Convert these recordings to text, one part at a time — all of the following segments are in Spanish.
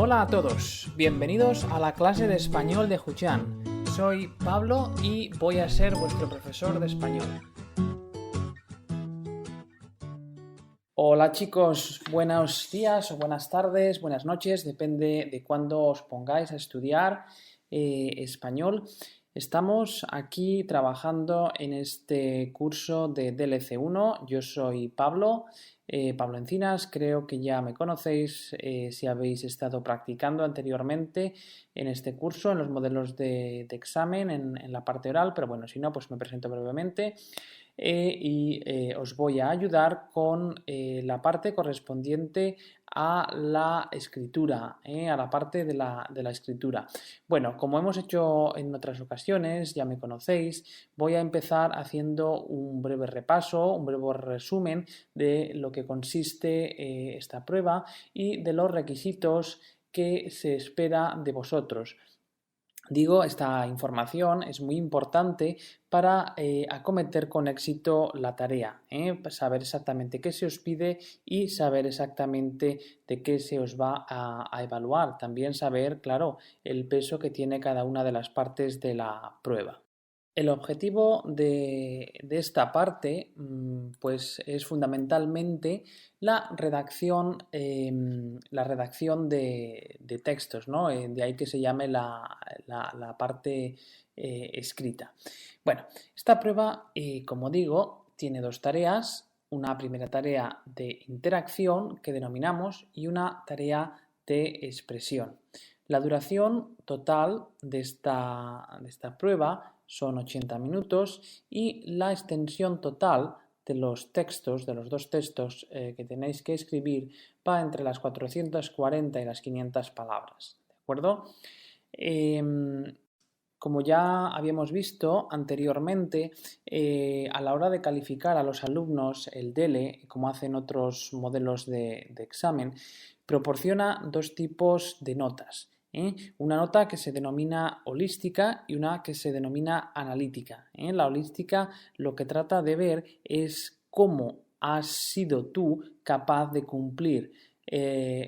Hola a todos, bienvenidos a la clase de español de Huchan. Soy Pablo y voy a ser vuestro profesor de español. Hola chicos, buenos días o buenas tardes, buenas noches, depende de cuándo os pongáis a estudiar español. Estamos aquí trabajando en este curso de DLC1. Yo soy Pablo, Pablo Encinas, creo que ya me conocéis si habéis estado practicando anteriormente en este curso, en los modelos de examen, en la parte oral, pero bueno, si no, pues me presento brevemente. Os voy a ayudar con la parte correspondiente a la escritura, a la parte de la escritura. Bueno, como hemos hecho en otras ocasiones, ya me conocéis, voy a empezar haciendo un breve repaso, un breve resumen de lo que consiste esta prueba y de los requisitos que se espera de vosotros. Digo, esta información es muy importante para acometer con éxito la tarea, saber exactamente qué se os pide y saber exactamente de qué se os va a evaluar. También saber, claro, el peso que tiene cada una de las partes de la prueba. El objetivo de esta parte pues es fundamentalmente la redacción de textos, ¿no? De ahí que se llame la parte escrita. Bueno, esta prueba, como digo, tiene dos tareas, una primera tarea de interacción que denominamos y una tarea de expresión. La duración total de esta prueba son 80 minutos y la extensión total de los textos, de los dos textos que tenéis que escribir, va entre las 440 y las 500 palabras. ¿De acuerdo? Como ya habíamos visto anteriormente, a la hora de calificar a los alumnos el DELE, como hacen otros modelos de examen, proporciona dos tipos de notas. Una nota que se denomina holística y una que se denomina analítica. La holística lo que trata de ver es cómo has sido tú capaz de cumplir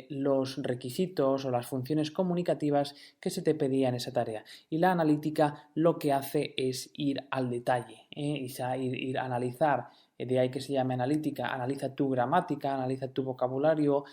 los requisitos o las funciones comunicativas que se te pedía en esa tarea. Y la analítica lo que hace es ir al detalle, ir a analizar. De ahí que se llame analítica, analiza tu gramática, analiza tu vocabulario,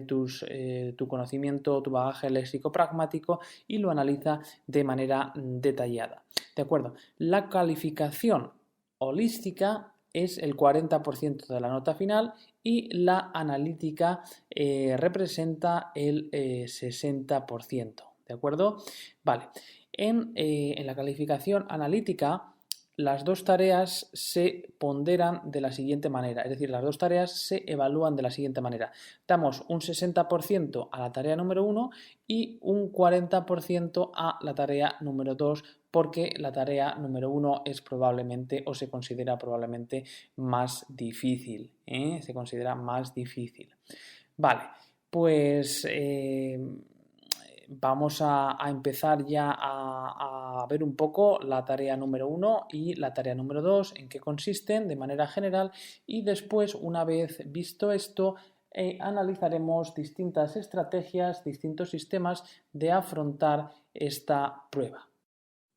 tu conocimiento, tu bagaje léxico-pragmático y lo analiza de manera detallada. ¿De acuerdo? La calificación holística es el 40% de la nota final y la analítica representa el 60%. ¿De acuerdo? Vale. En la calificación analítica, las dos tareas se ponderan de la siguiente manera, es decir, las dos tareas se evalúan de la siguiente manera. Damos un 60% a la tarea número 1 y un 40% a la tarea número 2, porque la tarea número 1 es probablemente o se considera probablemente más difícil. Se considera más difícil. Vale, pues vamos a empezar ya a ver un poco la tarea número 1 y la tarea número 2, en qué consisten de manera general, y después, una vez visto esto, analizaremos distintas estrategias, distintos sistemas de afrontar esta prueba.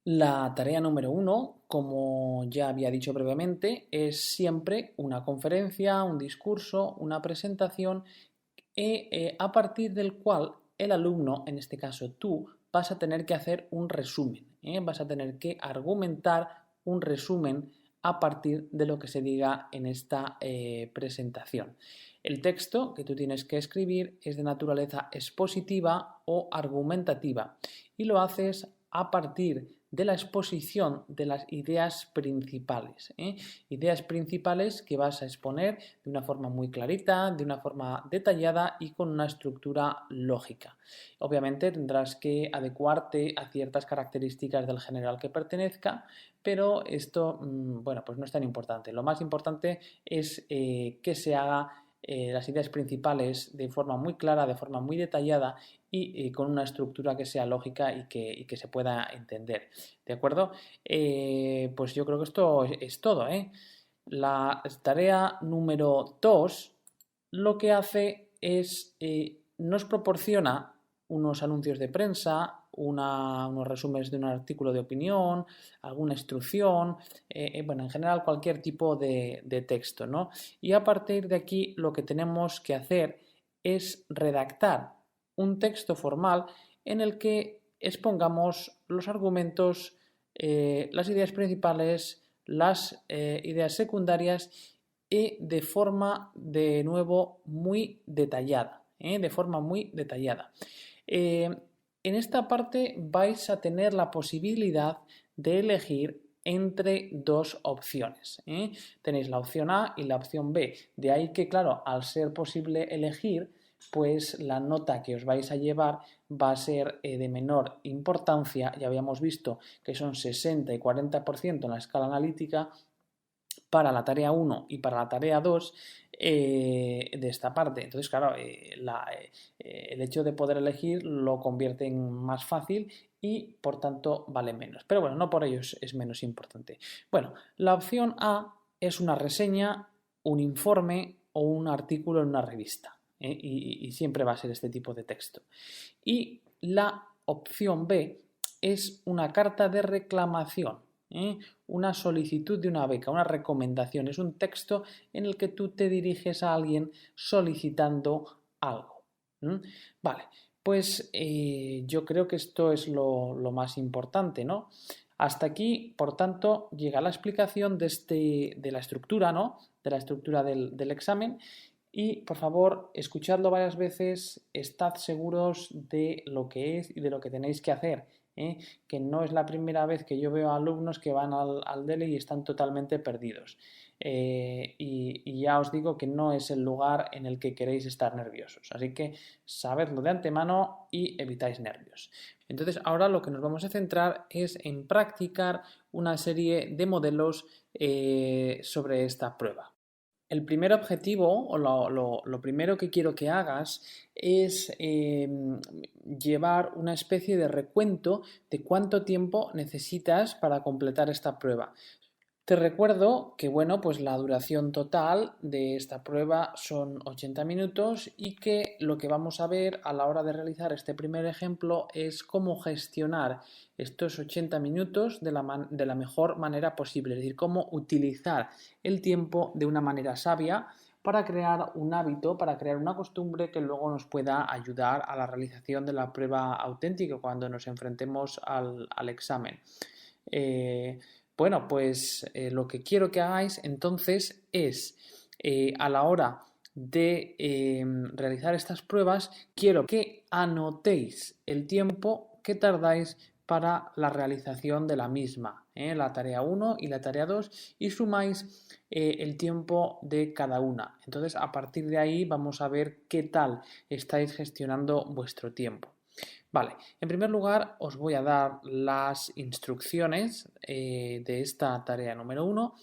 La tarea número 1, como ya había dicho previamente, es siempre una conferencia, un discurso, una presentación a partir del cual el alumno, en este caso tú, vas a tener que hacer un resumen, vas a tener que argumentar un resumen a partir de lo que se diga en esta presentación. El texto que tú tienes que escribir es de naturaleza expositiva o argumentativa y lo haces a partir de la exposición de las ideas principales. Ideas principales que vas a exponer de una forma muy clarita, de una forma detallada y con una estructura lógica. Obviamente tendrás que adecuarte a ciertas características del género al que pertenezca, pero esto, bueno, pues no es tan importante. Lo más importante es que se haga las ideas principales de forma muy clara, de forma muy detallada y con una estructura que sea lógica y que se pueda entender. ¿De acuerdo? Pues yo creo que esto es todo. La tarea número 2 lo que hace es nos proporciona unos anuncios de prensa, unos resúmenes de un artículo de opinión, alguna instrucción, bueno, en general cualquier tipo de texto, ¿no? Y a partir de aquí lo que tenemos que hacer es redactar un texto formal en el que expongamos los argumentos, las ideas principales, las ideas secundarias y de forma, de nuevo, muy detallada. De forma muy detallada. En esta parte vais a tener la posibilidad de elegir entre dos opciones. Tenéis la opción A y la opción B. De ahí que, claro, al ser posible elegir, pues la nota que os vais a llevar va a ser de menor importancia. Ya habíamos visto que son 60 y 40% en la escala analítica para la tarea 1 y para la tarea 2 de esta parte. Entonces, claro, el hecho de poder elegir lo convierte en más fácil y por tanto vale menos. Pero bueno, no por ello es menos importante. Bueno, la opción A es una reseña, un informe o un artículo en una revista. Y siempre va a ser este tipo de texto. Y la opción B es una carta de reclamación. Una solicitud de una beca, una recomendación. Es un texto en el que tú te diriges a alguien solicitando algo. Vale, pues yo creo que esto es lo más importante, ¿no? Hasta aquí, por tanto, llega la explicación de la estructura, ¿no? De la estructura del examen. Y por favor, escuchadlo varias veces, estad seguros de lo que es y de lo que tenéis que hacer. Que no es la primera vez que yo veo a alumnos que van al DELE y están totalmente perdidos. Y ya os digo que no es el lugar en el que queréis estar nerviosos. Así que sabedlo de antemano y evitáis nervios. Entonces ahora lo que nos vamos a centrar es en practicar una serie de modelos sobre esta prueba. El primer objetivo o lo primero que quiero que hagas es llevar una especie de recuento de cuánto tiempo necesitas para completar esta prueba. Te recuerdo que bueno, pues la duración total de esta prueba son 80 minutos y que lo que vamos a ver a la hora de realizar este primer ejemplo es cómo gestionar estos 80 minutos de la mejor manera posible, es decir, cómo utilizar el tiempo de una manera sabia para crear un hábito, para crear una costumbre que luego nos pueda ayudar a la realización de la prueba auténtica cuando nos enfrentemos al examen. Bueno, pues lo que quiero que hagáis entonces es a la hora de realizar estas pruebas, quiero que anotéis el tiempo que tardáis para la realización de la misma, la tarea 1 y la tarea 2, y sumáis el tiempo de cada una. Entonces, a partir de ahí vamos a ver qué tal estáis gestionando vuestro tiempo. Vale, en primer lugar os voy a dar las instrucciones de esta tarea número 1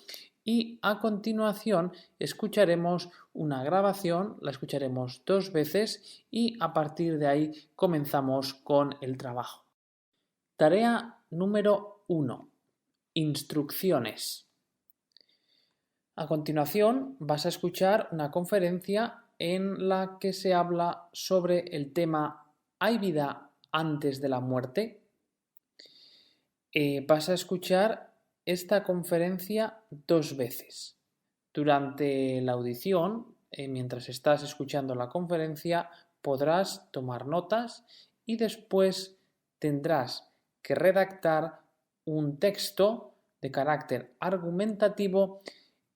y a continuación escucharemos una grabación, la escucharemos 2 veces y a partir de ahí comenzamos con el trabajo. Tarea número 1. Instrucciones. A continuación vas a escuchar una conferencia en la que se habla sobre el tema ¿hay vida antes de la muerte? Vas a escuchar esta conferencia 2 veces. Durante la audición, mientras estás escuchando la conferencia, podrás tomar notas y después tendrás que redactar un texto de carácter argumentativo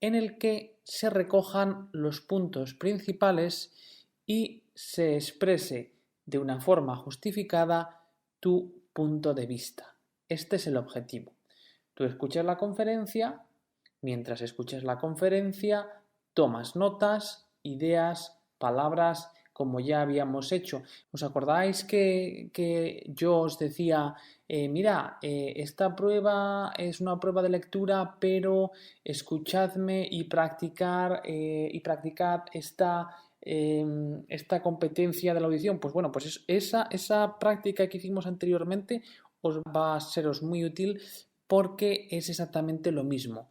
en el que se recojan los puntos principales y se exprese de una forma justificada tu punto de vista. Este es el objetivo. Tú escuchas la conferencia, mientras escuchas la conferencia, tomas notas, ideas, palabras, como ya habíamos hecho. ¿Os acordáis que yo os decía, mira, esta prueba es una prueba de lectura, pero escuchadme y practicad esta competencia de la audición? Pues bueno, pues esa práctica que hicimos anteriormente os va a seros muy útil porque es exactamente lo mismo.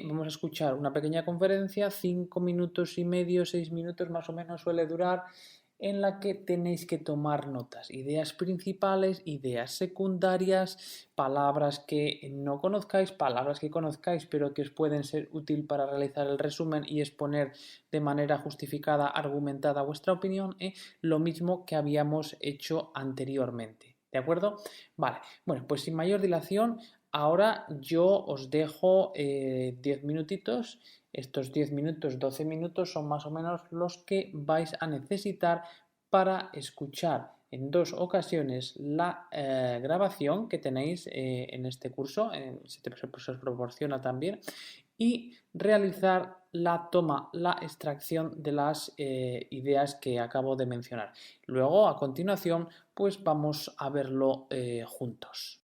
Vamos a escuchar una pequeña conferencia, 5 minutos y medio, 6 minutos más o menos suele durar, en la que tenéis que tomar notas, ideas principales, ideas secundarias, palabras que no conozcáis, palabras que conozcáis pero que os pueden ser útil para realizar el resumen y exponer de manera justificada, argumentada vuestra opinión, lo mismo que habíamos hecho anteriormente. ¿De acuerdo? Vale, bueno, pues sin mayor dilación, ahora yo os dejo 10 minutitos. Estos 10 minutos, 12 minutos son más o menos los que vais a necesitar para escuchar en dos ocasiones la grabación que tenéis en este curso, se os proporciona también, y realizar la toma, la extracción de las ideas que acabo de mencionar. Luego, a continuación, pues vamos a verlo juntos.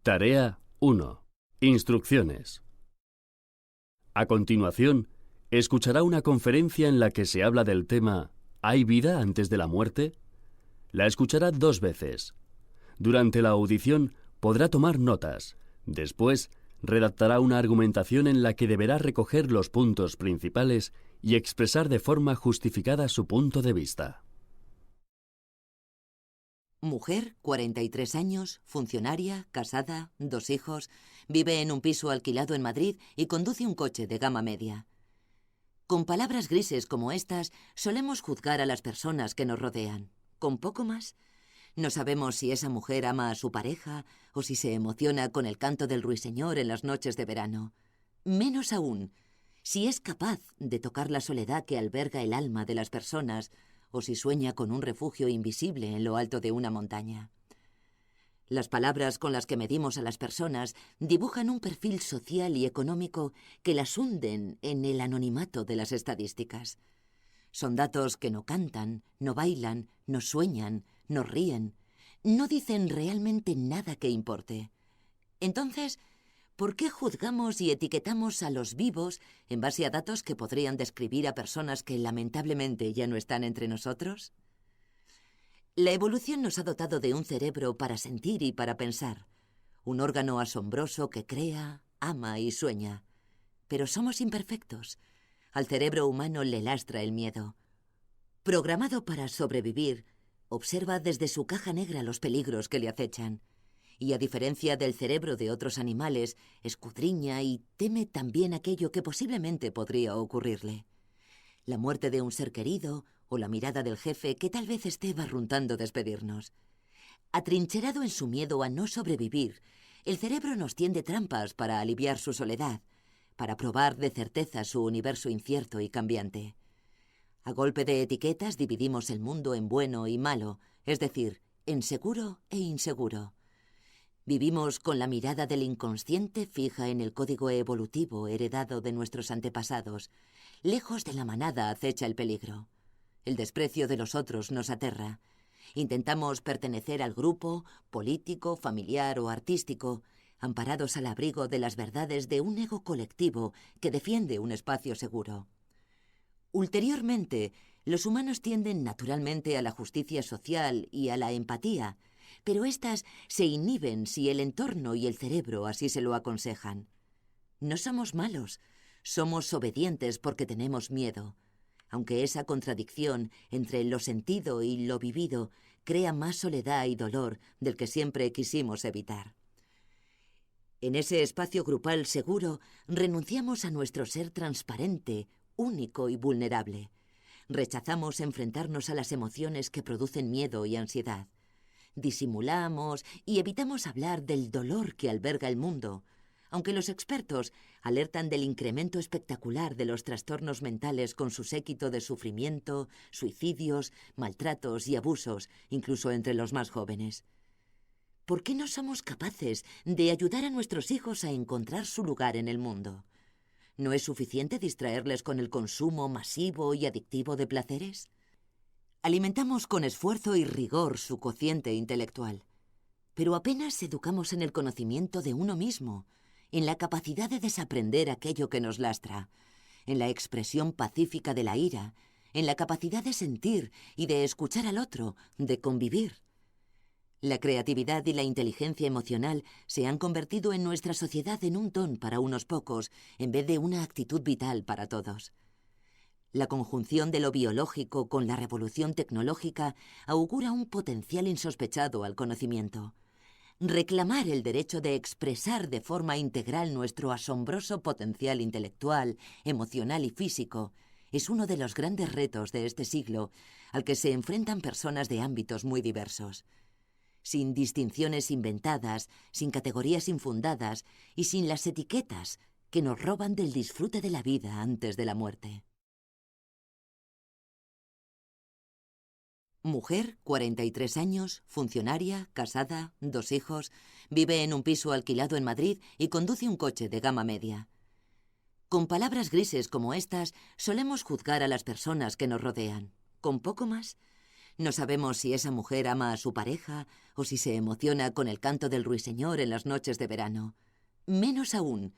Tarea 1. Instrucciones. A continuación, escuchará una conferencia en la que se habla del tema ¿Hay vida antes de la muerte? La escuchará 2 veces. Durante la audición podrá tomar notas. Después, redactará una argumentación en la que deberá recoger los puntos principales y expresar de forma justificada su punto de vista. Mujer, 43 años, funcionaria, casada, 2 hijos, vive en un piso alquilado en Madrid y conduce un coche de gama media. Con palabras grises como estas, solemos juzgar a las personas que nos rodean. Con poco más, no sabemos si esa mujer ama a su pareja o si se emociona con el canto del ruiseñor en las noches de verano. Menos aún, si es capaz de tocar la soledad que alberga el alma de las personas o si sueña con un refugio invisible en lo alto de una montaña. Las palabras con las que medimos a las personas dibujan un perfil social y económico que las hunden en el anonimato de las estadísticas. Son datos que no cantan, no bailan, no sueñan, no ríen, no dicen realmente nada que importe. Entonces, ¿por qué juzgamos y etiquetamos a los vivos en base a datos que podrían describir a personas que lamentablemente ya no están entre nosotros? La evolución nos ha dotado de un cerebro para sentir y para pensar, un órgano asombroso que crea, ama y sueña. Pero somos imperfectos. Al cerebro humano le lastra el miedo. Programado para sobrevivir, observa desde su caja negra los peligros que le acechan. Y a diferencia del cerebro de otros animales, escudriña y teme también aquello que posiblemente podría ocurrirle. La muerte de un ser querido o la mirada del jefe que tal vez esté barruntando despedirnos. Atrincherado en su miedo a no sobrevivir, el cerebro nos tiende trampas para aliviar su soledad, para probar de certeza su universo incierto y cambiante. A golpe de etiquetas dividimos el mundo en bueno y malo, es decir, en seguro e inseguro. Vivimos con la mirada del inconsciente fija en el código evolutivo heredado de nuestros antepasados. Lejos de la manada acecha el peligro. El desprecio de los otros nos aterra. Intentamos pertenecer al grupo, político, familiar o artístico, amparados al abrigo de las verdades de un ego colectivo que defiende un espacio seguro. Ulteriormente, los humanos tienden naturalmente a la justicia social y a la empatía, pero éstas se inhiben si el entorno y el cerebro así se lo aconsejan. No somos malos, somos obedientes porque tenemos miedo, aunque esa contradicción entre lo sentido y lo vivido crea más soledad y dolor del que siempre quisimos evitar. En ese espacio grupal seguro renunciamos a nuestro ser transparente, único y vulnerable. Rechazamos enfrentarnos a las emociones que producen miedo y ansiedad. Disimulamos y evitamos hablar del dolor que alberga el mundo, aunque los expertos alertan del incremento espectacular de los trastornos mentales con su séquito de sufrimiento, suicidios, maltratos y abusos, incluso entre los más jóvenes. ¿Por qué no somos capaces de ayudar a nuestros hijos a encontrar su lugar en el mundo? ¿No es suficiente distraerles con el consumo masivo y adictivo de placeres? Alimentamos con esfuerzo y rigor su cociente intelectual, pero apenas educamos en el conocimiento de uno mismo, en la capacidad de desaprender aquello que nos lastra, en la expresión pacífica de la ira, en la capacidad de sentir y de escuchar al otro, de convivir. La creatividad y la inteligencia emocional se han convertido en nuestra sociedad en un don para unos pocos, en vez de una actitud vital para todos. La conjunción de lo biológico con la revolución tecnológica augura un potencial insospechado al conocimiento. Reclamar el derecho de expresar de forma integral nuestro asombroso potencial intelectual, emocional y físico es uno de los grandes retos de este siglo al que se enfrentan personas de ámbitos muy diversos. Sin distinciones inventadas, sin categorías infundadas y sin las etiquetas que nos roban del disfrute de la vida antes de la muerte. Mujer, 43 años, funcionaria, casada, 2 hijos, vive en un piso alquilado en Madrid y conduce un coche de gama media. Con palabras grises como estas, solemos juzgar a las personas que nos rodean. Con poco más, No sabemos si esa mujer ama a su pareja o si se emociona con el canto del ruiseñor en las noches de verano. Menos aún,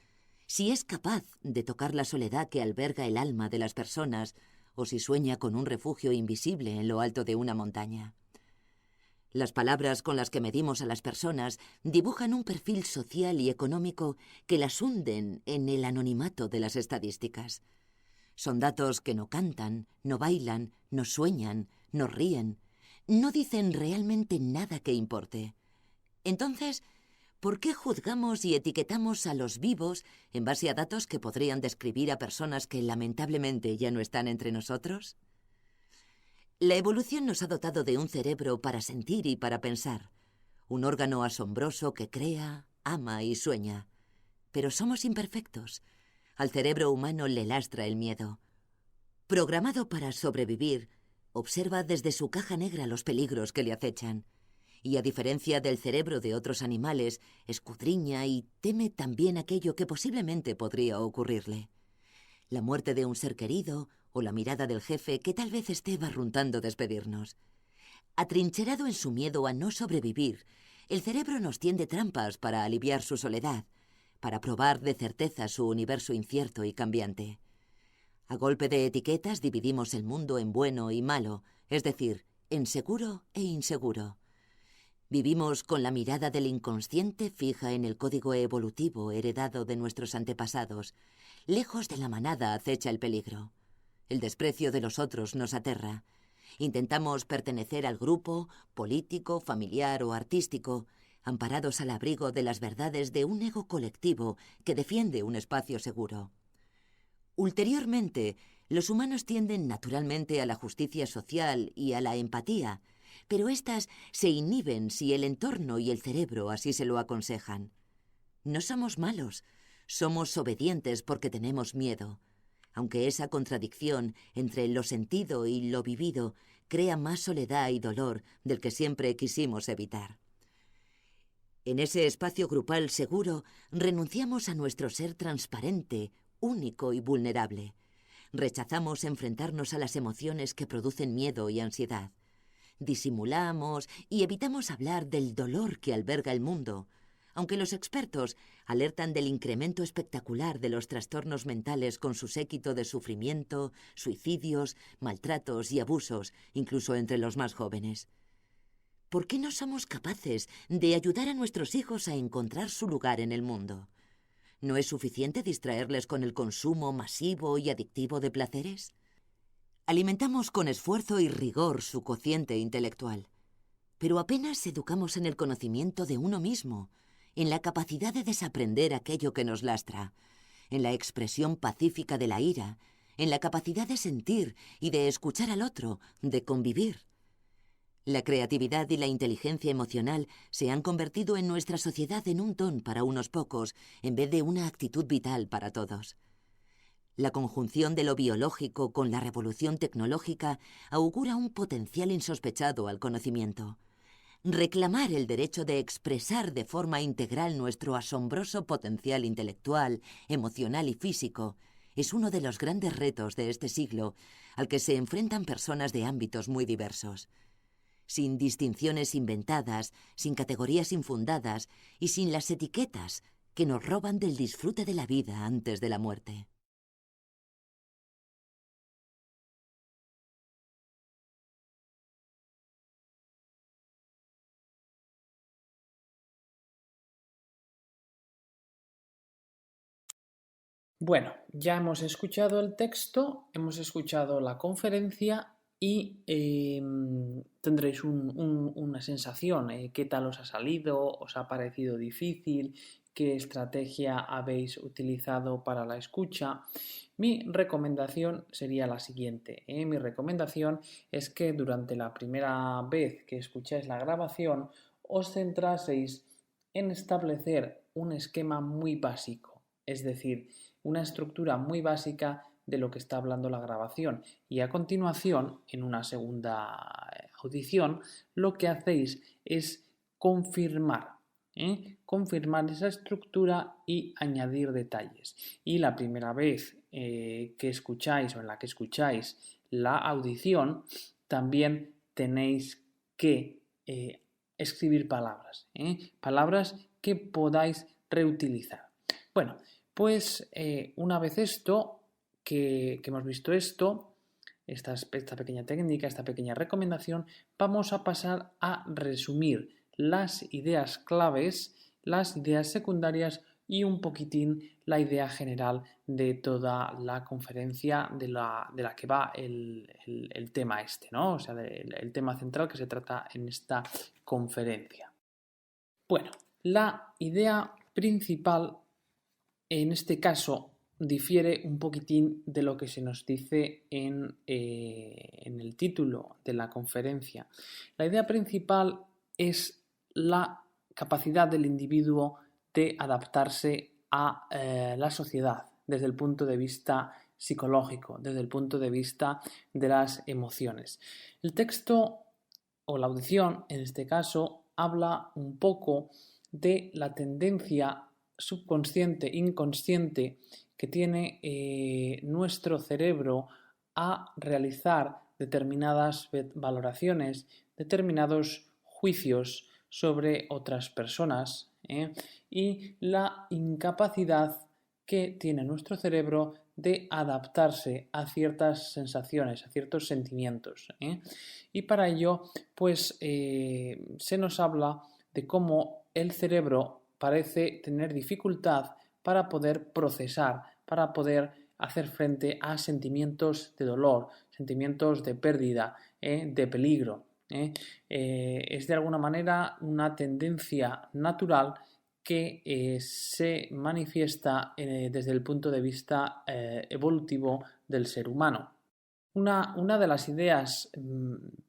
si es capaz de tocar la soledad que alberga el alma de las personas o si sueña con un refugio invisible en lo alto de una montaña. Las palabras con las que medimos a las personas dibujan un perfil social y económico que las hunden en el anonimato de las estadísticas. Son datos que no cantan, no bailan, no sueñan, no ríen, no dicen realmente nada que importe. Entonces, ¿por qué juzgamos y etiquetamos a los vivos en base a datos que podrían describir a personas que lamentablemente ya no están entre nosotros? La evolución nos ha dotado de un cerebro para sentir y para pensar, un órgano asombroso que crea, ama y sueña. Pero somos imperfectos. Al cerebro humano le lastra el miedo. Programado para sobrevivir, observa desde su caja negra los peligros que le acechan. Y a diferencia del cerebro de otros animales, escudriña y teme también aquello que posiblemente podría ocurrirle. La muerte de un ser querido o la mirada del jefe que tal vez esté barruntando despedirnos. Atrincherado en su miedo a no sobrevivir, el cerebro nos tiende trampas para aliviar su soledad, para probar de certeza su universo incierto y cambiante. A golpe de etiquetas dividimos el mundo en bueno y malo, es decir, en seguro e inseguro. Vivimos con la mirada del inconsciente fija en el código evolutivo heredado de nuestros antepasados. Lejos de la manada acecha el peligro. El desprecio de los otros nos aterra. Intentamos pertenecer al grupo, político, familiar o artístico, amparados al abrigo de las verdades de un ego colectivo que defiende un espacio seguro. Ulteriormente, los humanos tienden naturalmente a la justicia social y a la empatía, pero éstas se inhiben si el entorno y el cerebro así se lo aconsejan. No somos malos, somos obedientes porque tenemos miedo, aunque esa contradicción entre lo sentido y lo vivido crea más soledad y dolor del que siempre quisimos evitar. En ese espacio grupal seguro renunciamos a nuestro ser transparente, único y vulnerable. Rechazamos enfrentarnos a las emociones que producen miedo y ansiedad. Disimulamos y evitamos hablar del dolor que alberga el mundo, aunque los expertos alertan del incremento espectacular de los trastornos mentales con su séquito de sufrimiento, suicidios, maltratos y abusos, incluso entre los más jóvenes. ¿Por qué no somos capaces de ayudar a nuestros hijos a encontrar su lugar en el mundo? ¿No es suficiente distraerles con el consumo masivo y adictivo de placeres? Alimentamos con esfuerzo y rigor su cociente intelectual, pero apenas educamos en el conocimiento de uno mismo, en la capacidad de desaprender aquello que nos lastra, en la expresión pacífica de la ira, en la capacidad de sentir y de escuchar al otro, de convivir. La creatividad y la inteligencia emocional se han convertido en nuestra sociedad en un don para unos pocos, en vez de una actitud vital para todos. La conjunción de lo biológico con la revolución tecnológica augura un potencial insospechado al conocimiento. Reclamar el derecho de expresar de forma integral nuestro asombroso potencial intelectual, emocional y físico es uno de los grandes retos de este siglo al que se enfrentan personas de ámbitos muy diversos. Sin distinciones inventadas, sin categorías infundadas y sin las etiquetas que nos roban del disfrute de la vida antes de la muerte. Bueno, ya hemos escuchado el texto, hemos escuchado la conferencia y tendréis una sensación. ¿Qué tal os ha salido? ¿Os ha parecido difícil? ¿Qué estrategia habéis utilizado para la escucha? Mi recomendación sería la siguiente. Mi recomendación es que durante la primera vez que escucháis la grabación os centraseis en establecer un esquema muy básico, es decir, una estructura muy básica de lo que está hablando la grabación, y a continuación, en una segunda audición, lo que hacéis es confirmar esa estructura y añadir detalles. Y la primera vez que escucháis o en la que escucháis la audición, también tenéis que escribir palabras, palabras que podáis reutilizar. Bueno, pues una vez que hemos visto esta pequeña técnica, esta pequeña recomendación, vamos a pasar a resumir las ideas claves, las ideas secundarias y un poquitín la idea general de toda la conferencia de la que va el tema ¿no? O sea, el tema central que se trata en esta conferencia. Bueno, la idea principal en este caso difiere un poquitín de lo que se nos dice en el título de la conferencia. La idea principal es la capacidad del individuo de adaptarse a la sociedad desde el punto de vista psicológico, desde el punto de vista de las emociones. El texto o la audición, en este caso, habla un poco de la tendencia subconsciente, inconsciente que tiene nuestro cerebro a realizar determinadas valoraciones, determinados juicios sobre otras personas y la incapacidad que tiene nuestro cerebro de adaptarse a ciertas sensaciones, a ciertos sentimientos. Y para ello, pues se nos habla de cómo el cerebro parece tener dificultad para poder procesar, para poder hacer frente a sentimientos de dolor, sentimientos de pérdida, de peligro. Es de alguna manera una tendencia natural que se manifiesta desde el punto de vista evolutivo del ser humano. Una de las ideas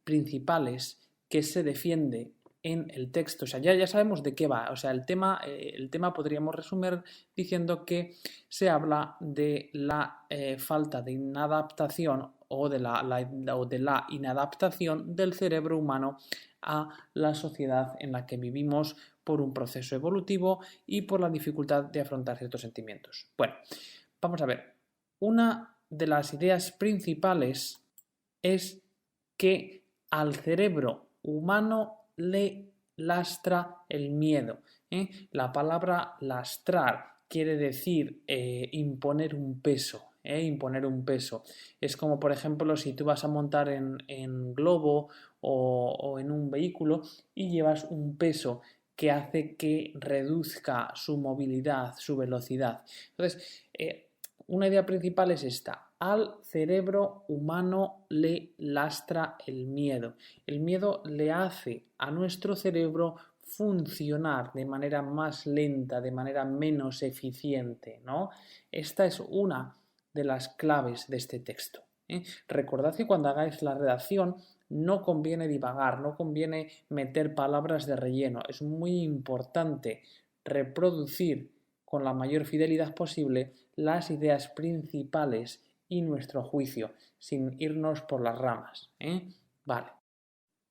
principales que se defiende en el texto, o sea, ya sabemos de qué va, o sea, el tema podríamos resumir diciendo que se habla de la falta de inadaptación o de la inadaptación del cerebro humano a la sociedad en la que vivimos por un proceso evolutivo y por la dificultad de afrontar ciertos sentimientos. Bueno, vamos a ver, una de las ideas principales es que al cerebro humano le lastra el miedo. La palabra lastrar quiere decir imponer un peso. Imponer un peso. Es como, por ejemplo, si tú vas a montar en globo o en un vehículo y llevas un peso que hace que reduzca su movilidad, su velocidad. Entonces, una idea principal es esta. Al cerebro humano le lastra el miedo. El miedo le hace a nuestro cerebro funcionar de manera más lenta, de manera menos eficiente, ¿no? Esta es una de las claves de este texto. Recordad que cuando hagáis la redacción no conviene divagar, no conviene meter palabras de relleno. Es muy importante reproducir con la mayor fidelidad posible las ideas principales y nuestro juicio, sin irnos por las ramas. Vale.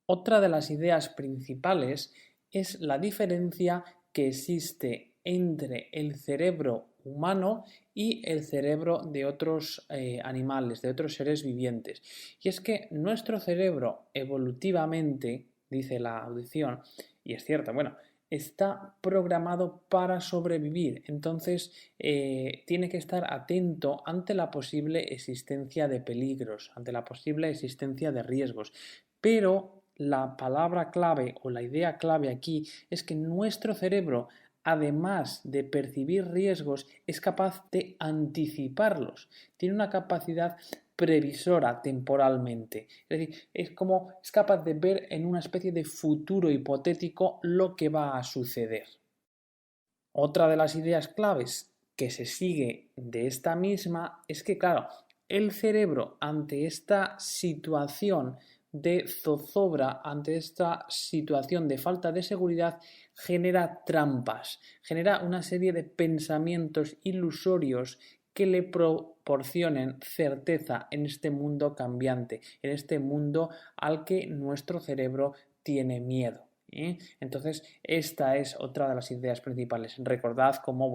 Otra de las ideas principales es la diferencia que existe entre el cerebro humano y el cerebro de otros animales, de otros seres vivientes. Y es que nuestro cerebro evolutivamente, dice la audición, y es cierto, bueno, está programado para sobrevivir, entonces tiene que estar atento ante la posible existencia de peligros, ante la posible existencia de riesgos. Pero la palabra clave o la idea clave aquí es que nuestro cerebro, además de percibir riesgos, es capaz de anticiparlos. Tiene una capacidad previsora temporalmente. Es decir, es capaz de ver en una especie de futuro hipotético lo que va a suceder. Otra de las ideas claves que se sigue de esta misma es que, claro, el cerebro ante esta situación de zozobra, ante esta situación de falta de seguridad, genera trampas, genera una serie de pensamientos ilusorios que le proporcionen certeza en este mundo cambiante, en este mundo al que nuestro cerebro tiene miedo. Entonces, esta es otra de las ideas principales. Recordad cómo,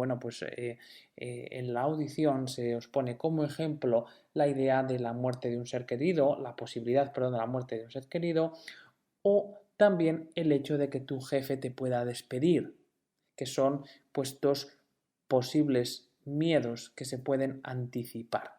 en la audición se os pone como ejemplo la idea de la muerte de un ser querido, la posibilidad, perdón, de la muerte de un ser querido, o también el hecho de que tu jefe te pueda despedir, que son pues dos posibles miedos que se pueden anticipar.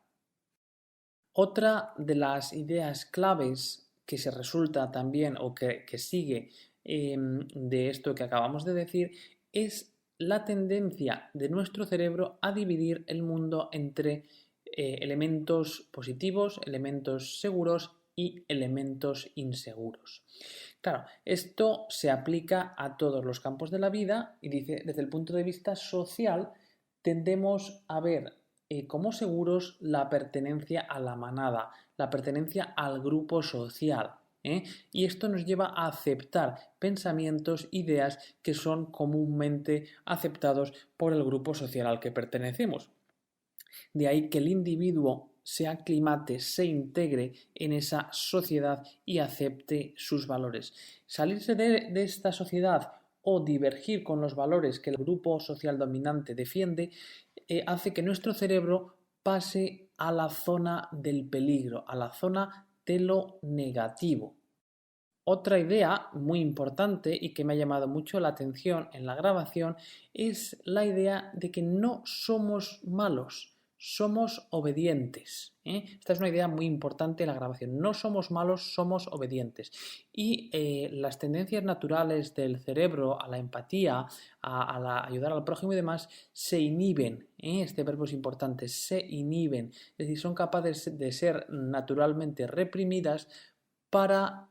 Otra de las ideas claves que se resulta también o que sigue de esto que acabamos de decir es la tendencia de nuestro cerebro a dividir el mundo entre elementos positivos, elementos seguros y elementos inseguros. Claro, esto se aplica a todos los campos de la vida y dice, desde el punto de vista social, tendemos a ver como seguros la pertenencia a la manada, la pertenencia al grupo social. Y esto nos lleva a aceptar pensamientos, ideas que son comúnmente aceptados por el grupo social al que pertenecemos. De ahí que el individuo se aclimate, se integre en esa sociedad y acepte sus valores. Salirse de esta sociedad o divergir con los valores que el grupo social dominante defiende hace que nuestro cerebro pase a la zona del peligro, a la zona de lo negativo. Otra idea muy importante y que me ha llamado mucho la atención en la grabación es la idea de que no somos malos, somos obedientes. Esta es una idea muy importante en la grabación. No somos malos, somos obedientes. Y las tendencias naturales del cerebro a la empatía, a ayudar al prójimo y demás, se inhiben. Este verbo es importante, se inhiben. Es decir, son capaces de ser naturalmente reprimidas para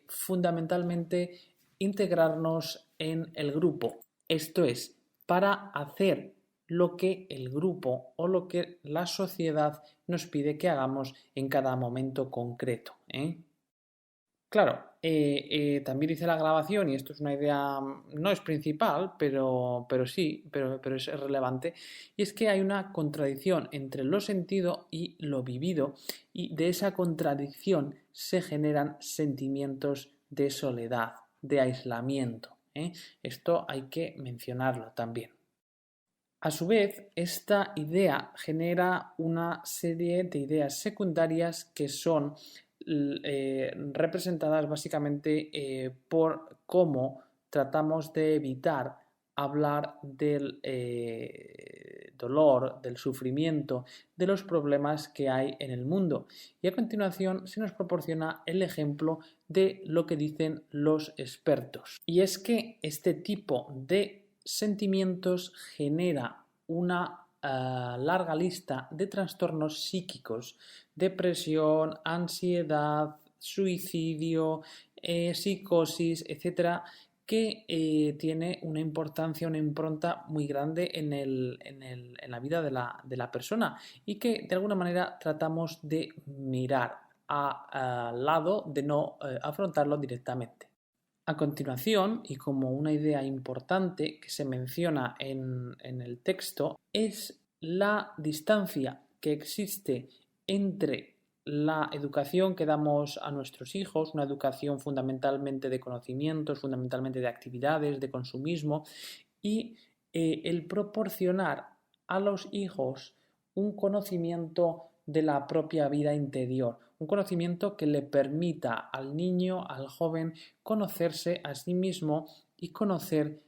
fundamentalmente integrarnos en el grupo. Esto es, para hacer lo que el grupo o lo que la sociedad nos pide que hagamos en cada momento concreto. Claro, también dice la grabación, y esto es una idea, no es principal, pero es relevante, y es que hay una contradicción entre lo sentido y lo vivido, y de esa contradicción se generan sentimientos de soledad, de aislamiento. Esto hay que mencionarlo también. A su vez, esta idea genera una serie de ideas secundarias que son representadas básicamente por cómo tratamos de evitar hablar del dolor, del sufrimiento, de los problemas que hay en el mundo. Y a continuación se nos proporciona el ejemplo de lo que dicen los expertos. Y es que este tipo de sentimientos genera una larga lista de trastornos psíquicos, depresión, ansiedad, suicidio, psicosis, etcétera, que tiene una importancia, una impronta muy grande en la vida de la persona y que de alguna manera tratamos de mirar al lado, de no afrontarlo directamente. A continuación, y como una idea importante que se menciona en el texto, es la distancia que existe entre la educación que damos a nuestros hijos, una educación fundamentalmente de conocimientos, fundamentalmente de actividades, de consumismo, y el proporcionar a los hijos un conocimiento de la propia vida interior, un conocimiento que le permita al niño, al joven, conocerse a sí mismo y conocer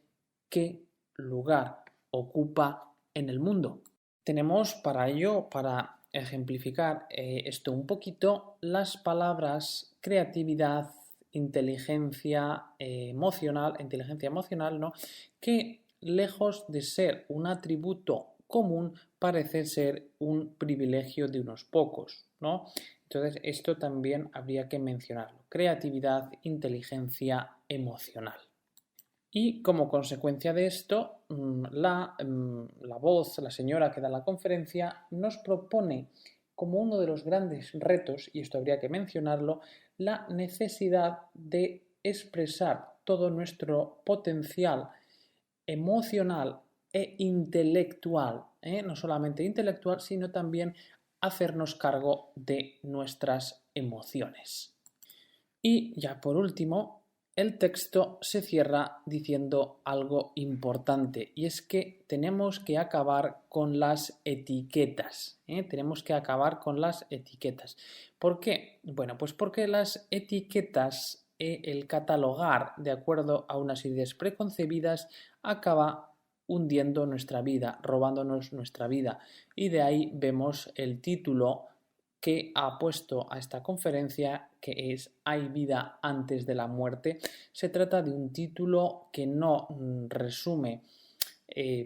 qué lugar ocupa en el mundo. Tenemos para ello, para ejemplificar esto un poquito, las palabras creatividad, inteligencia emocional, ¿no? Que lejos de ser un atributo común, parece ser un privilegio de unos pocos, ¿no? Entonces, esto también habría que mencionarlo. Creatividad, inteligencia emocional. Y como consecuencia de esto, la voz, la señora que da la conferencia, nos propone como uno de los grandes retos, y esto habría que mencionarlo, la necesidad de expresar todo nuestro potencial emocional e intelectual, no solamente intelectual, sino también hacernos cargo de nuestras emociones. Y ya por último, el texto se cierra diciendo algo importante y es que tenemos que acabar con las etiquetas. Tenemos que acabar con las etiquetas. ¿Por qué? Bueno, pues porque las etiquetas, el catalogar de acuerdo a unas ideas preconcebidas, acaba hundiendo nuestra vida, robándonos nuestra vida. Y de ahí vemos el título que ha puesto a esta conferencia, que es ¿Hay vida antes de la muerte? Se trata de un título que no resume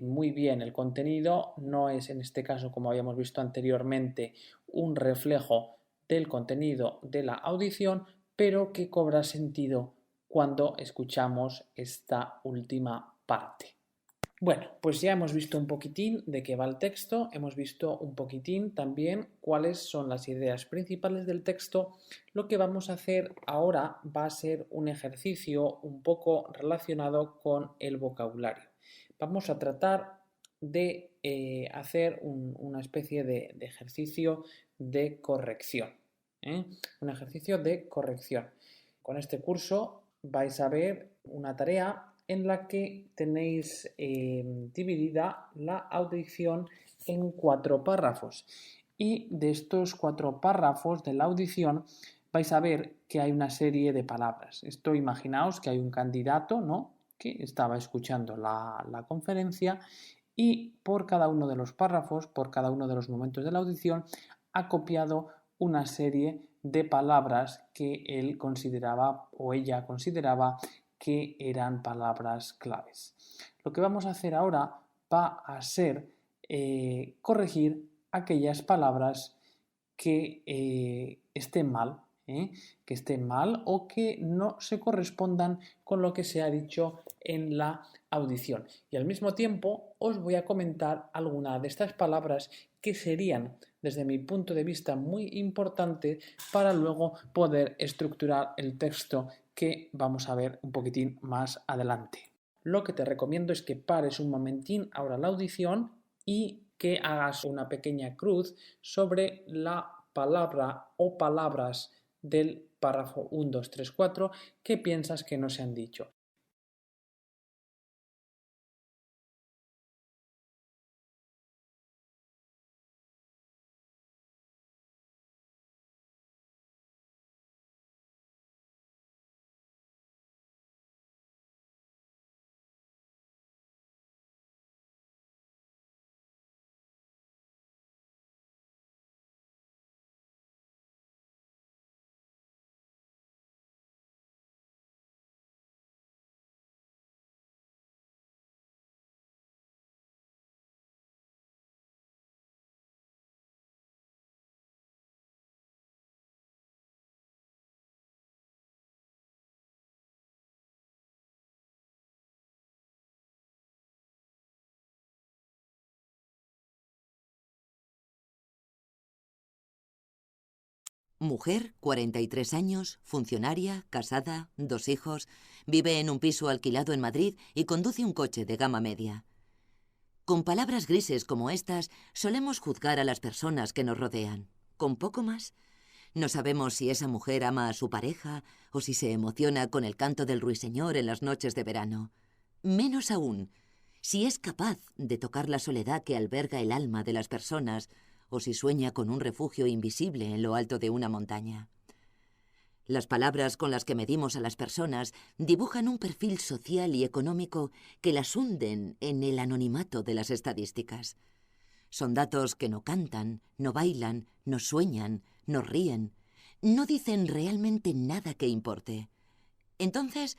muy bien el contenido, no es en este caso, como habíamos visto anteriormente, un reflejo del contenido de la audición, pero que cobra sentido cuando escuchamos esta última parte. Bueno, pues ya hemos visto un poquitín de qué va el texto, hemos visto un poquitín también cuáles son las ideas principales del texto. Lo que vamos a hacer ahora va a ser un ejercicio un poco relacionado con el vocabulario. Vamos a tratar de hacer una especie de ejercicio de corrección. Un ejercicio de corrección. Con este curso vais a ver una tarea en la que tenéis dividida la audición en 4 párrafos. Y de estos 4 párrafos de la audición vais a ver que hay una serie de palabras. Esto imaginaos que hay un candidato, ¿no?, que estaba escuchando la conferencia y por cada uno de los párrafos, por cada uno de los momentos de la audición, ha copiado una serie de palabras que él consideraba o ella consideraba que eran palabras claves. Lo que vamos a hacer ahora va a ser corregir aquellas palabras que estén mal, que estén mal o que no se correspondan con lo que se ha dicho en la audición. Y al mismo tiempo os voy a comentar algunas de estas palabras que serían, desde mi punto de vista, muy importantes para luego poder estructurar el texto que vamos a ver un poquitín más adelante. Lo que te recomiendo es que pares un momentín ahora la audición y que hagas una pequeña cruz sobre la palabra o palabras del párrafo 1, 2, 3, 4 que piensas que no se han dicho. Mujer, 43 años, funcionaria, casada, 2 hijos, vive en un piso alquilado en Madrid y conduce un coche de gama media. Con palabras grises como estas, solemos juzgar a las personas que nos rodean. Con poco más, no sabemos si esa mujer ama a su pareja o si se emociona con el canto del ruiseñor en las noches de verano. Menos aún, si es capaz de tocar la soledad que alberga el alma de las personas o si sueña con un refugio invisible en lo alto de una montaña. Las palabras con las que medimos a las personas dibujan un perfil social y económico que las hunden en el anonimato de las estadísticas. Son datos que no cantan, no bailan, no sueñan, no ríen, no dicen realmente nada que importe. Entonces,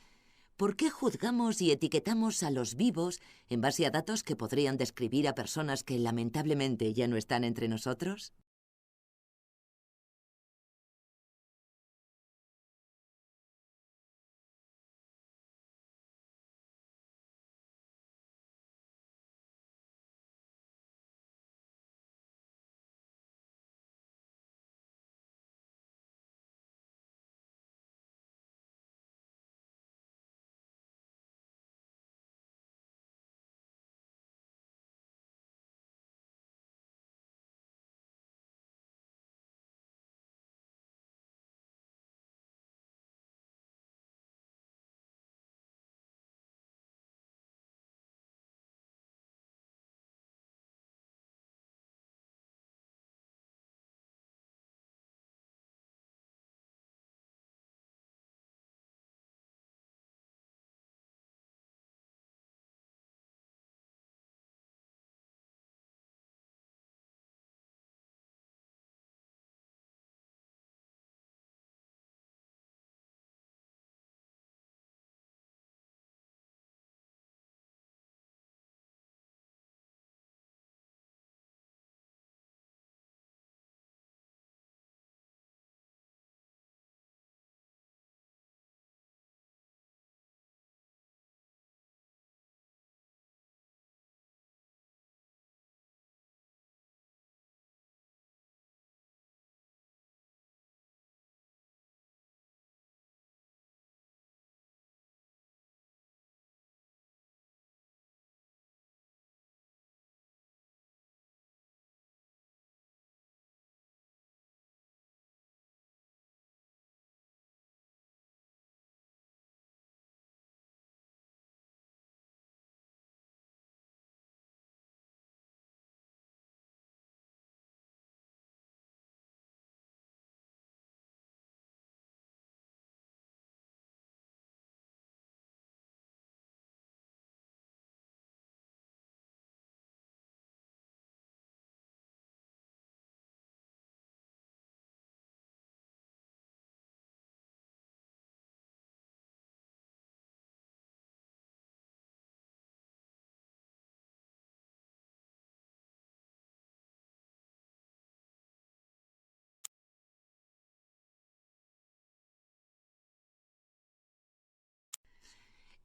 ¿por qué juzgamos y etiquetamos a los vivos en base a datos que podrían describir a personas que lamentablemente ya no están entre nosotros?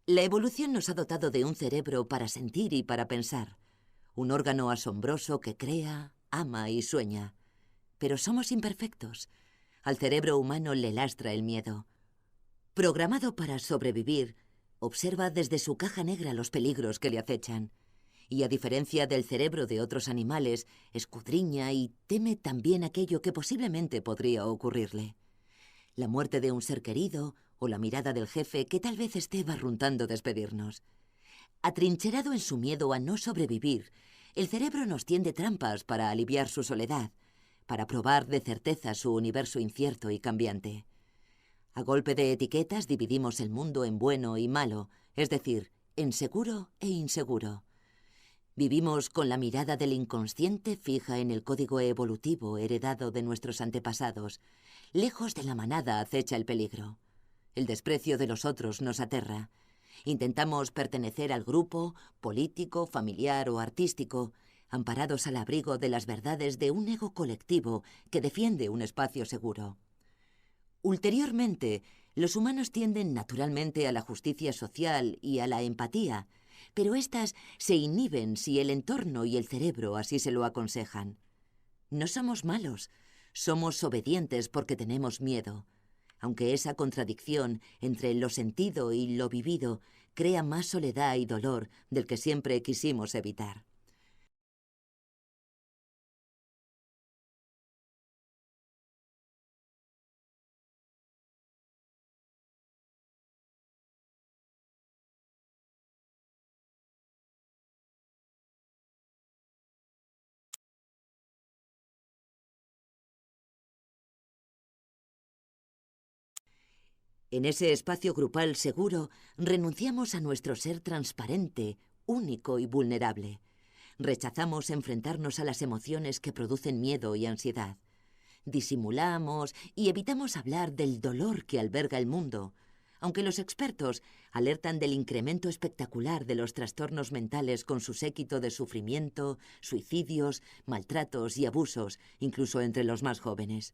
La evolución nos ha dotado de un cerebro para sentir y para pensar. Un órgano asombroso que crea, ama y sueña. Pero somos imperfectos. Al cerebro humano le lastra el miedo. Programado para sobrevivir, observa desde su caja negra los peligros que le acechan. Y a diferencia del cerebro de otros animales, escudriña y teme también aquello que posiblemente podría ocurrirle. La muerte de un ser querido o la mirada del jefe que tal vez esté barruntando despedirnos. Atrincherado en su miedo a no sobrevivir, el cerebro nos tiende trampas para aliviar su soledad, para probar de certeza su universo incierto y cambiante. A golpe de etiquetas dividimos el mundo en bueno y malo, es decir, en seguro e inseguro. Vivimos con la mirada del inconsciente fija en el código evolutivo heredado de nuestros antepasados. Lejos de la manada acecha el peligro. El desprecio de los otros nos aterra. Intentamos pertenecer al grupo, político, familiar o artístico, amparados al abrigo de las verdades de un ego colectivo que defiende un espacio seguro. Ulteriormente, los humanos tienden naturalmente a la justicia social y a la empatía, pero éstas se inhiben si el entorno y el cerebro así se lo aconsejan. No somos malos, somos obedientes porque tenemos miedo, aunque esa contradicción entre lo sentido y lo vivido crea más soledad y dolor del que siempre quisimos evitar. En ese espacio grupal seguro, renunciamos a nuestro ser transparente, único y vulnerable. Rechazamos enfrentarnos a las emociones que producen miedo y ansiedad. Disimulamos y evitamos hablar del dolor que alberga el mundo, aunque los expertos alertan del incremento espectacular de los trastornos mentales con su séquito de sufrimiento, suicidios, maltratos y abusos, incluso entre los más jóvenes.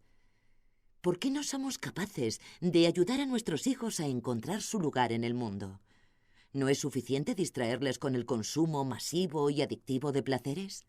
¿Por qué no somos capaces de ayudar a nuestros hijos a encontrar su lugar en el mundo? ¿No es suficiente distraerles con el consumo masivo y adictivo de placeres?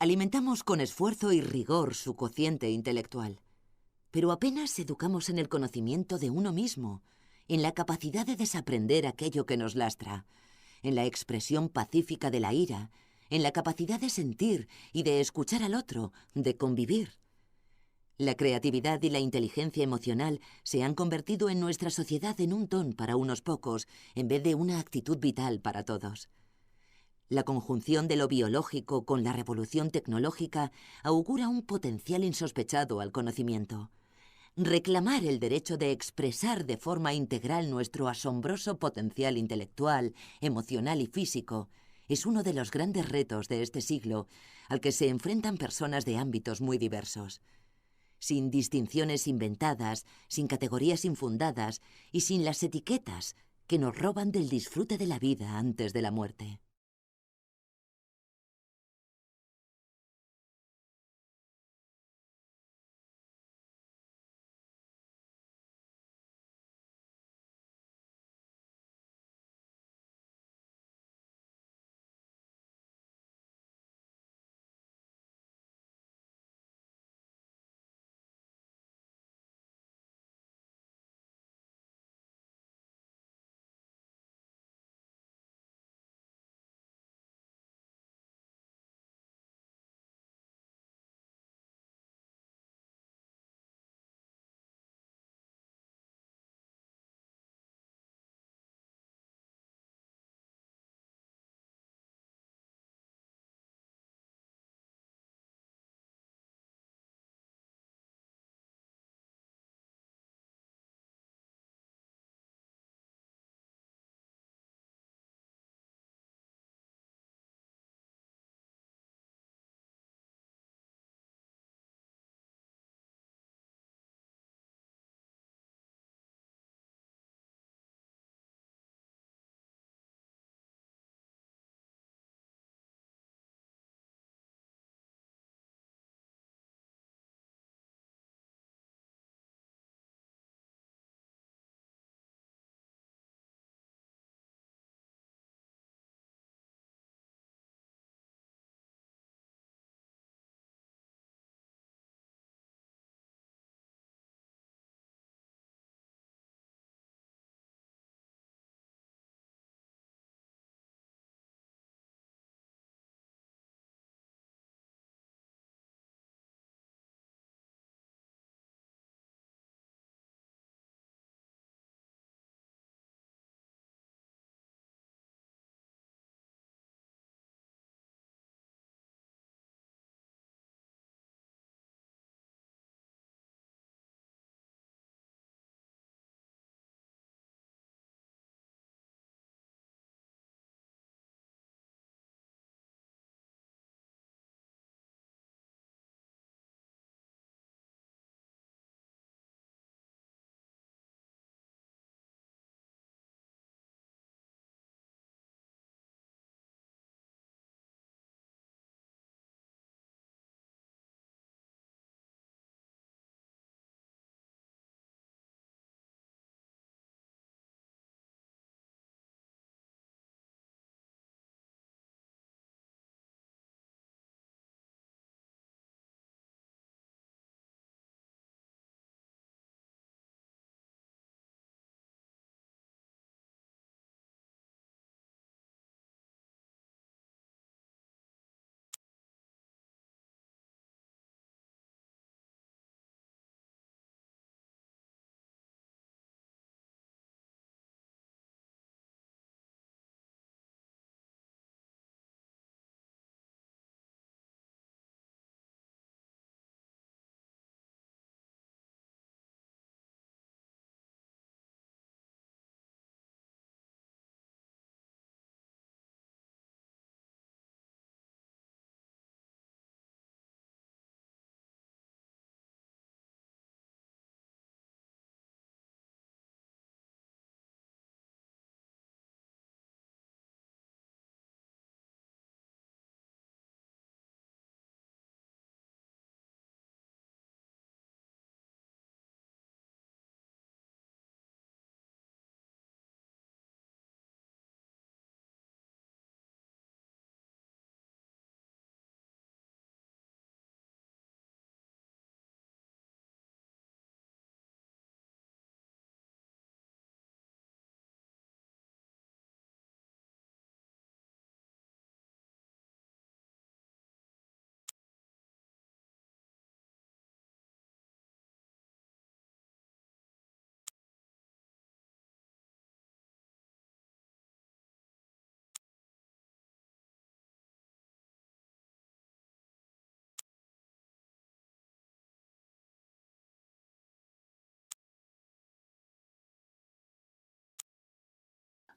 Alimentamos con esfuerzo y rigor su cociente intelectual, pero apenas educamos en el conocimiento de uno mismo, en la capacidad de desaprender aquello que nos lastra, en la expresión pacífica de la ira, en la capacidad de sentir y de escuchar al otro, de convivir. La creatividad y la inteligencia emocional se han convertido en nuestra sociedad en un don para unos pocos, en vez de una actitud vital para todos. La conjunción de lo biológico con la revolución tecnológica augura un potencial insospechado al conocimiento. Reclamar el derecho de expresar de forma integral nuestro asombroso potencial intelectual, emocional y físico es uno de los grandes retos de este siglo al que se enfrentan personas de ámbitos muy diversos. Sin distinciones inventadas, sin categorías infundadas y sin las etiquetas que nos roban del disfrute de la vida antes de la muerte.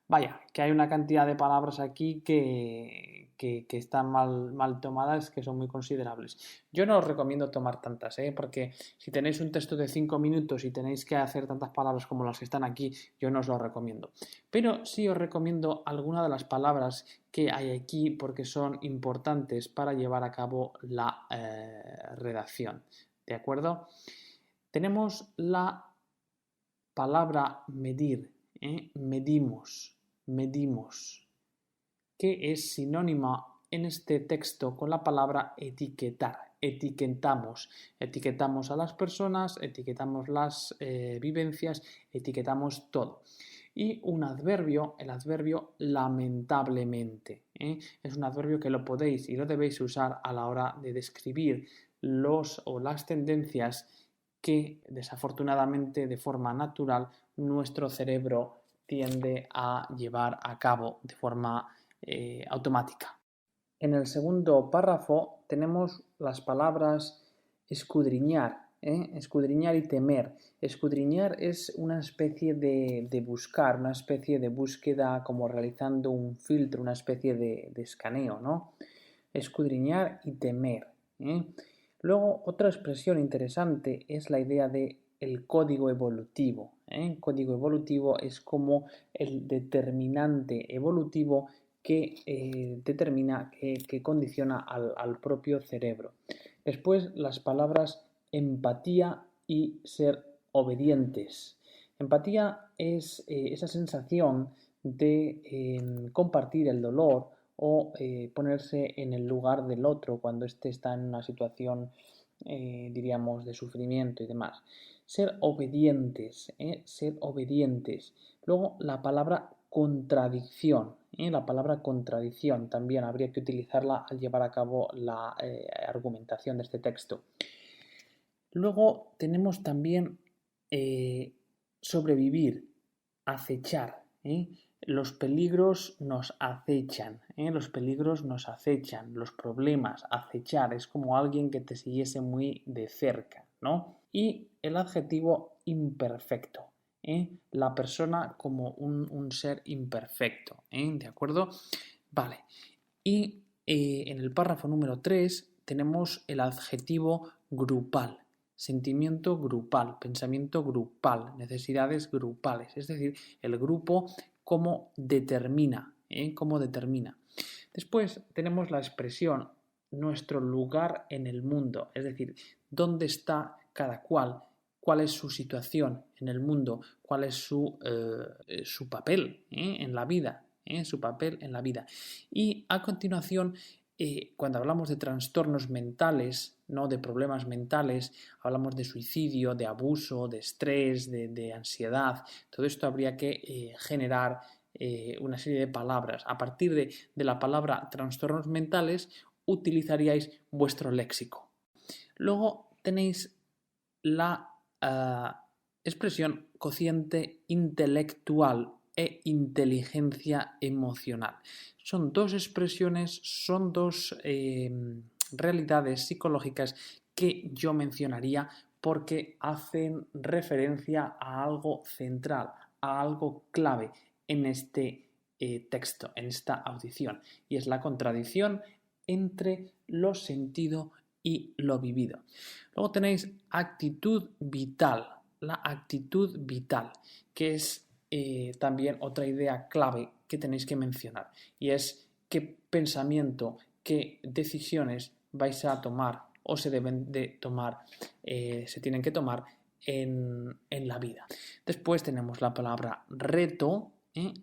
Vaya, que hay una cantidad de palabras aquí que están mal tomadas, que son muy considerables. Yo no os recomiendo tomar tantas, porque si tenéis un texto de 5 minutos y tenéis que hacer tantas palabras como las que están aquí, yo no os lo recomiendo. Pero sí os recomiendo alguna de las palabras que hay aquí porque son importantes para llevar a cabo la redacción. ¿De acuerdo? Tenemos la palabra medir, medimos, que es sinónima en este texto con la palabra etiquetar. Etiquetamos a las personas, etiquetamos las vivencias, etiquetamos todo. Y un adverbio, el adverbio lamentablemente, es un adverbio que lo podéis y lo debéis usar a la hora de describir los o las tendencias que desafortunadamente de forma natural nuestro cerebro tiende a llevar a cabo de forma automática. En el segundo párrafo tenemos las palabras escudriñar, escudriñar y temer. Escudriñar es una especie de buscar, una especie de búsqueda como realizando un filtro, una especie de escaneo, ¿no? Escudriñar y temer. Luego, otra expresión interesante es la idea de el código evolutivo. El código evolutivo es como el determinante evolutivo que determina, que condiciona al propio cerebro. Después, las palabras empatía y ser obedientes. Empatía es esa sensación de compartir el dolor o ponerse en el lugar del otro cuando éste está en una situación, diríamos, de sufrimiento y demás. Ser obedientes, ser obedientes. Luego la palabra contradicción. La palabra contradicción también habría que utilizarla al llevar a cabo la argumentación de este texto. Luego tenemos también sobrevivir, acechar. Los peligros nos acechan, los peligros nos acechan, los problemas, acechar, es como alguien que te siguiese muy de cerca, ¿no? Y el adjetivo imperfecto, la persona como un ser imperfecto, ¿de acuerdo? Vale, y en el párrafo número 3 tenemos el adjetivo grupal. Sentimiento grupal, pensamiento grupal, necesidades grupales, es decir, el grupo cómo determina, cómo determina. Después tenemos la expresión nuestro lugar en el mundo, es decir, dónde está cada cuál es su situación en el mundo, cuál es su papel en la vida, su papel en la vida. Y a continuación, cuando hablamos de trastornos mentales, ¿no? De problemas mentales, hablamos de suicidio, de abuso, de estrés, de ansiedad, todo esto habría que generar una serie de palabras. A partir de la palabra trastornos mentales, utilizaríais vuestro léxico. Luego tenéis la expresión cociente intelectual e inteligencia emocional. Son dos expresiones, son dos realidades psicológicas que yo mencionaría porque hacen referencia a algo central, a algo clave en este texto, en esta audición, y es la contradicción entre lo sentido y lo vivido. Luego tenéis actitud vital, la actitud vital, que es también otra idea clave que tenéis que mencionar, y es qué pensamiento, qué decisiones vais a tomar o se deben de tomar, se tienen que tomar en la vida. Después tenemos la palabra reto,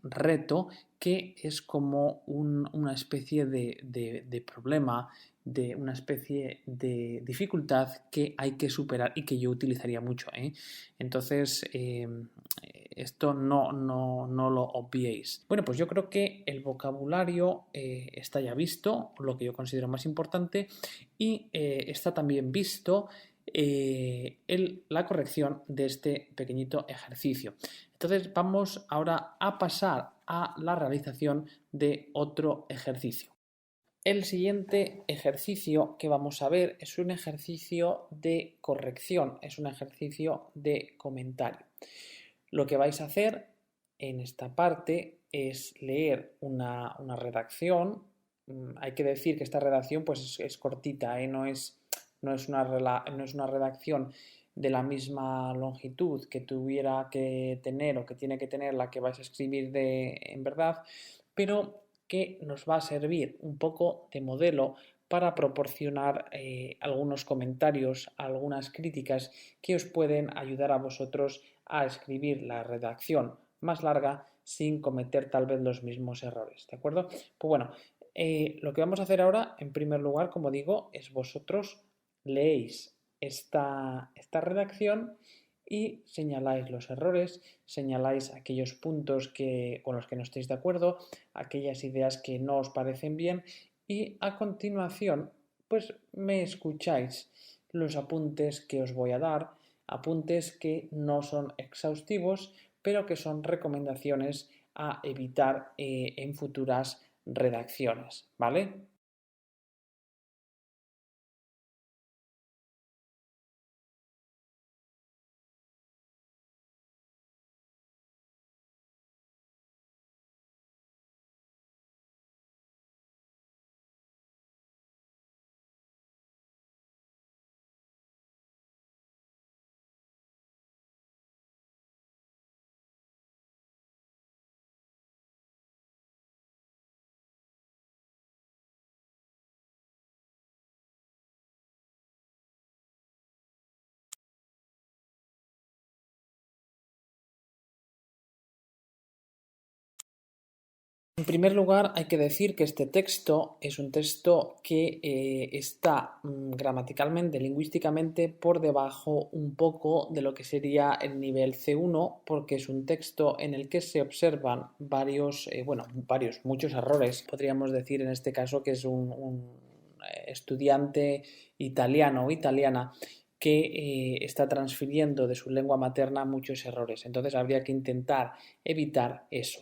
reto, que es como una especie de problema, de una especie de dificultad que hay que superar y que yo utilizaría mucho. Entonces, esto no lo obviéis. Bueno, pues yo creo que el vocabulario está ya visto, lo que yo considero más importante, y está también visto la corrección de este pequeñito ejercicio. Entonces vamos ahora a pasar a la realización de otro ejercicio. El siguiente ejercicio que vamos a ver es un ejercicio de corrección, es un ejercicio de comentario. Lo que vais a hacer en esta parte es leer una redacción. Hay que decir que esta redacción pues es cortita, no es una redacción de la misma longitud que tuviera que tener o que tiene que tener la que vais a escribir en verdad, pero que nos va a servir un poco de modelo para proporcionar algunos comentarios, algunas críticas que os pueden ayudar a vosotros a escribir la redacción más larga sin cometer tal vez los mismos errores, ¿de acuerdo? Pues bueno, lo que vamos a hacer ahora, en primer lugar, como digo, es vosotros leéis esta redacción y señaláis los errores, señaláis aquellos puntos con los que no estéis de acuerdo, aquellas ideas que no os parecen bien y a continuación pues me escucháis los apuntes que os voy a dar, apuntes que no son exhaustivos, pero que son recomendaciones a evitar en futuras redacciones, ¿vale? En primer lugar, hay que decir que este texto es un texto que está gramaticalmente, lingüísticamente, por debajo un poco de lo que sería el nivel C1, porque es un texto en el que se observan muchos errores. Podríamos decir en este caso que es un estudiante italiano o italiana que está transfiriendo de su lengua materna muchos errores. Entonces habría que intentar evitar eso.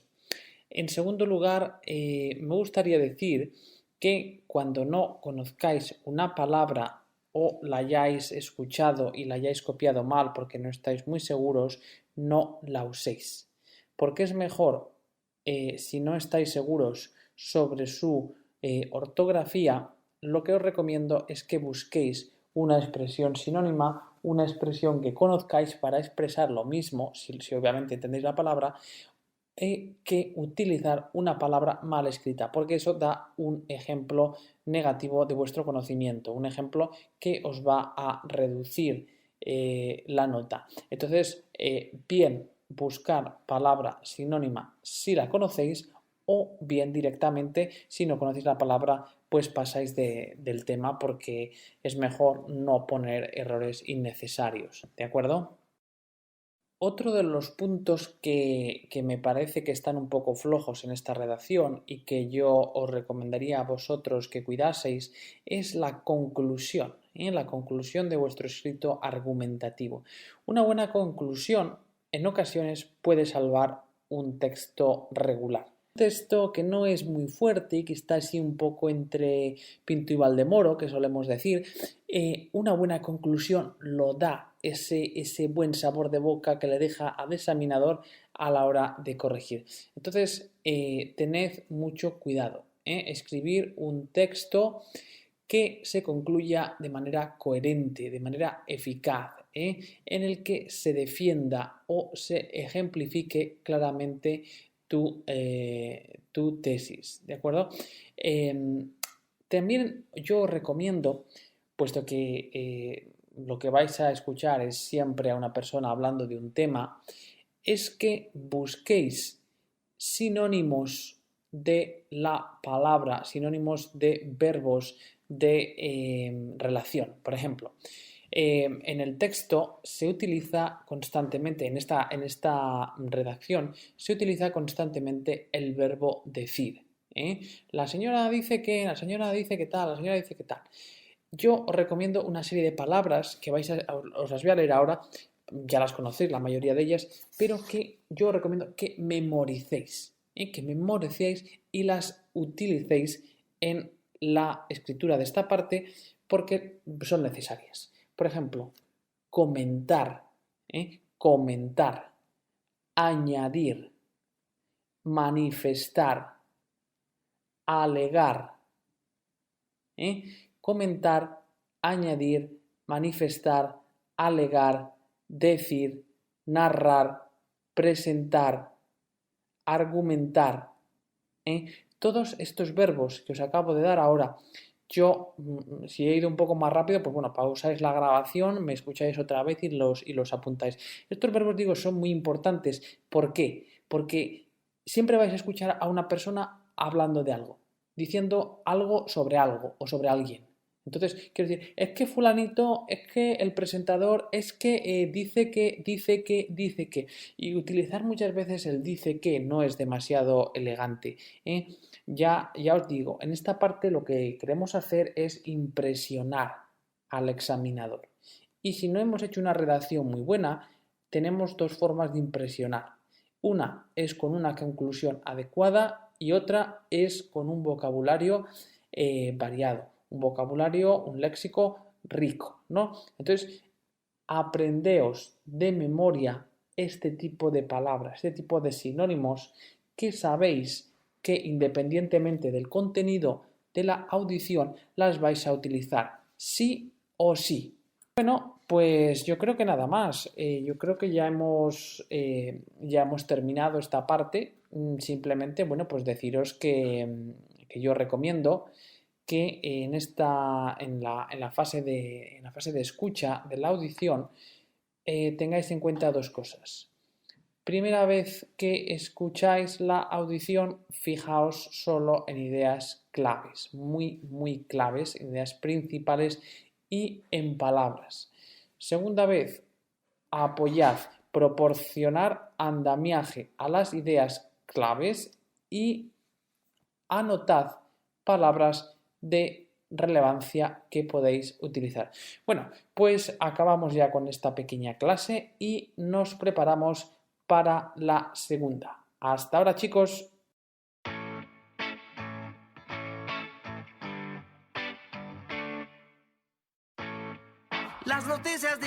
En segundo lugar, me gustaría decir que cuando no conozcáis una palabra o la hayáis escuchado y la hayáis copiado mal porque no estáis muy seguros, no la uséis. Porque es mejor, si no estáis seguros sobre su ortografía, lo que os recomiendo es que busquéis una expresión sinónima, una expresión que conozcáis para expresar lo mismo, si obviamente entendéis la palabra, que utilizar una palabra mal escrita, porque eso da un ejemplo negativo de vuestro conocimiento, un ejemplo que os va a reducir la nota. Entonces, bien buscar palabra sinónima si la conocéis o bien directamente si no conocéis la palabra pues pasáis del tema porque es mejor no poner errores innecesarios, ¿de acuerdo? Otro de los puntos que me parece que están un poco flojos en esta redacción y que yo os recomendaría a vosotros que cuidaseis es la conclusión, la conclusión de vuestro escrito argumentativo. Una buena conclusión en ocasiones puede salvar un texto regular. Un texto que no es muy fuerte y que está así un poco entre Pinto y Valdemoro, que solemos decir, una buena conclusión lo da ese buen sabor de boca que le deja al examinador a la hora de corregir. Entonces, tened mucho cuidado. Escribir un texto que se concluya de manera coherente, de manera eficaz, en el que se defienda o se ejemplifique claramente tu tesis, ¿de acuerdo? También yo recomiendo, puesto que lo que vais a escuchar es siempre a una persona hablando de un tema, es que busquéis sinónimos de la palabra, sinónimos de verbos de relación. Por ejemplo, en el texto se utiliza constantemente, en esta redacción, se utiliza constantemente el verbo decir. La señora dice que, la señora dice que tal, la señora dice que tal. Yo os recomiendo una serie de palabras que os las voy a leer ahora, ya las conocéis, la mayoría de ellas, pero que yo os recomiendo que memoricéis y las utilicéis en la escritura de esta parte porque son necesarias. Por ejemplo, comentar, comentar, añadir, manifestar, alegar, comentar, añadir, manifestar, alegar, decir, narrar, presentar, argumentar. Todos estos verbos que os acabo de dar ahora, yo, si he ido un poco más rápido, pues bueno, pausáis la grabación, me escucháis otra vez y los apuntáis. Estos verbos, digo, son muy importantes. ¿Por qué? Porque siempre vais a escuchar a una persona hablando de algo, diciendo algo o sobre alguien. Entonces, quiero decir, es que fulanito, es que el presentador, es que dice que. Y utilizar muchas veces el dice que no es demasiado elegante. Ya os digo, en esta parte lo que queremos hacer es impresionar al examinador. Y si no hemos hecho una redacción muy buena, tenemos dos formas de impresionar. Una es con una conclusión adecuada y otra es con un vocabulario variado, un vocabulario, un léxico rico, ¿no? Entonces, aprendeos de memoria este tipo de palabras, este tipo de sinónimos que sabéis que independientemente del contenido de la audición las vais a utilizar sí o sí. Bueno, pues yo creo que nada más. Yo creo que ya hemos terminado esta parte. Simplemente, bueno, pues deciros que yo recomiendo que en la fase de escucha de la audición tengáis en cuenta dos cosas. Primera vez que escucháis la audición, fijaos solo en ideas claves, muy, muy claves, ideas principales y en palabras. Segunda vez, apoyad, proporcionar andamiaje a las ideas claves y anotad palabras de relevancia que podéis utilizar. Bueno, pues acabamos ya con esta pequeña clase y nos preparamos para la segunda. Hasta ahora, chicos. Las noticias